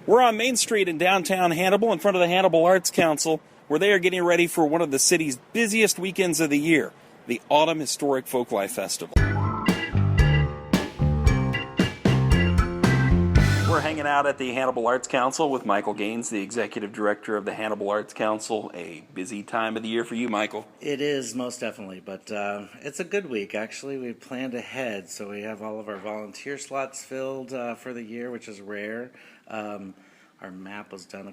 We're on Main Street in downtown Hannibal in front of the Hannibal Arts Council, where they are getting ready for one of the city's busiest weekends of the year, the Autumn Historic Folklife Festival. We're hanging out at the Hannibal Arts Council with Michael Gaines, the Executive Director of the Hannibal Arts Council. A busy time of the year for you, Michael. It is, most definitely, but it's a good week, actually. We planned ahead, so we have all of our volunteer slots filled for the year, which is rare. Our map was done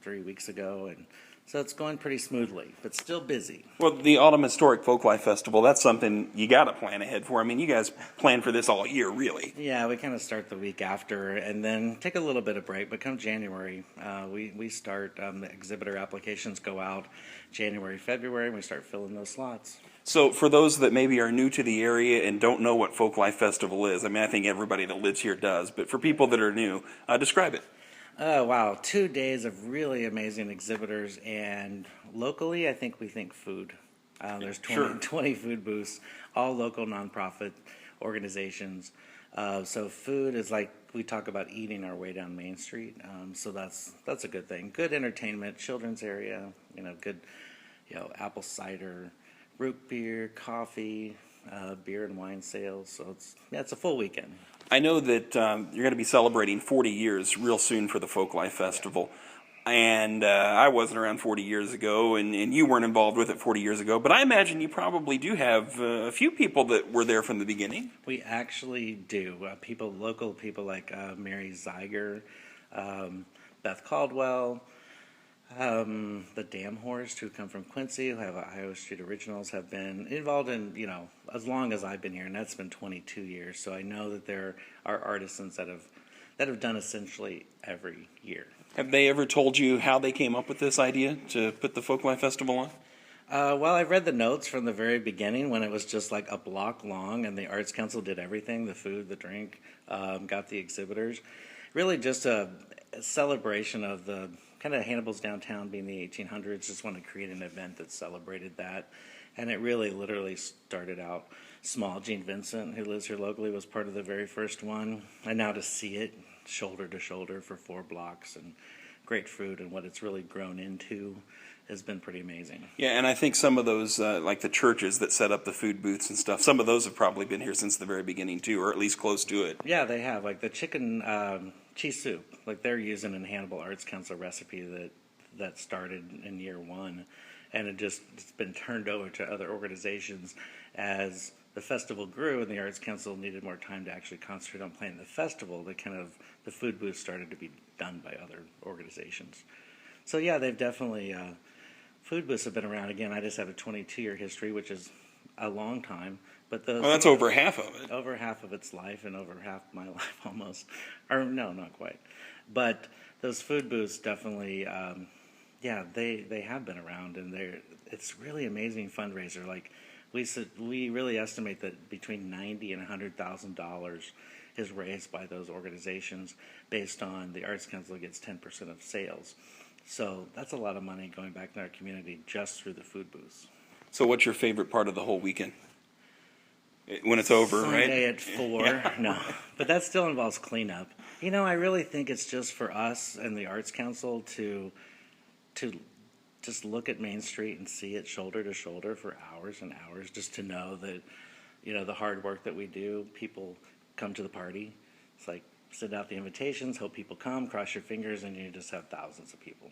3 weeks ago, and so it's going pretty smoothly, but still busy. Well, the Autumn Historic Folklife Festival, that's something you got to plan ahead for. I mean, you guys plan for this all year, really. Yeah, we kind of start the week after and then take a little bit of break, but come January, we start, the exhibitor applications go out January, February, and we start filling those slots. So for those that maybe are new to the area and don't know what Folklife Festival is, I mean, I think everybody that lives here does, but for people that are new, describe it. Oh, wow. 2 days of really amazing exhibitors, and locally, I think we think food. There's 20 food booths, all local nonprofit organizations. So food is like we talk about eating our way down Main Street. So that's a good thing. Good entertainment, children's area, good, apple cider, root beer, coffee, beer and wine sales. So it's a full weekend. I know that you're going to be celebrating 40 years real soon for the Folklife Festival. And I wasn't around 40 years ago, and you weren't involved with it 40 years ago. But I imagine you probably do have a few people that were there from the beginning. We actually do. Local people like Mary Zeiger, Beth Caldwell, the Dam Horse, who come from Quincy, who have Iowa Street Originals, have been involved in, as long as I've been here, and that's been 22 years. So I know that there are artisans that have done essentially every year. Have they ever told you how they came up with this idea to put the Folklife Festival on? Well, I read the notes from the very beginning when it was just like a block long, and the Arts Council did everything, the food, the drink, got the exhibitors. Really just a celebration of the kind of Hannibal's downtown being the 1800s. Just want to create an event that celebrated that. And it really literally started out small. Gene Vincent, who lives here locally, was part of the very first one. And now to see it shoulder to shoulder for 4 blocks and great food and what it's really grown into has been pretty amazing. Yeah, and I think some of those, like the churches that set up the food booths and stuff, some of those have probably been here since the very beginning too, or at least close to it. Yeah, they have. Like the chicken cheese soup, like they're using an Hannibal Arts Council recipe that started in year 1, and it's been turned over to other organizations as the festival grew and the Arts Council needed more time to actually concentrate on planning the festival. The food booths started to be done by other organizations. So yeah, they've definitely, food booths have been around. Again, I just have a 22-year history, which is a long time. But That's over half of it. Over half of its life and over half my life almost. Or no, not quite. But those food booths definitely, they have been around, and it's really amazing fundraiser. Like we really estimate that between $90,000 and $100,000 is raised by those organizations based on the Arts Council gets 10% of sales. So that's a lot of money going back in our community just through the food booths. So what's your favorite part of the whole weekend? When it's over, right? Sunday at 4. Yeah. No, but that still involves cleanup. I really think it's just for us and the Arts Council to just look at Main Street and see it shoulder to shoulder for hours and hours, just to know that, the hard work that we do, people come to the party. It's like send out the invitations, hope people come, cross your fingers, and you just have thousands of people.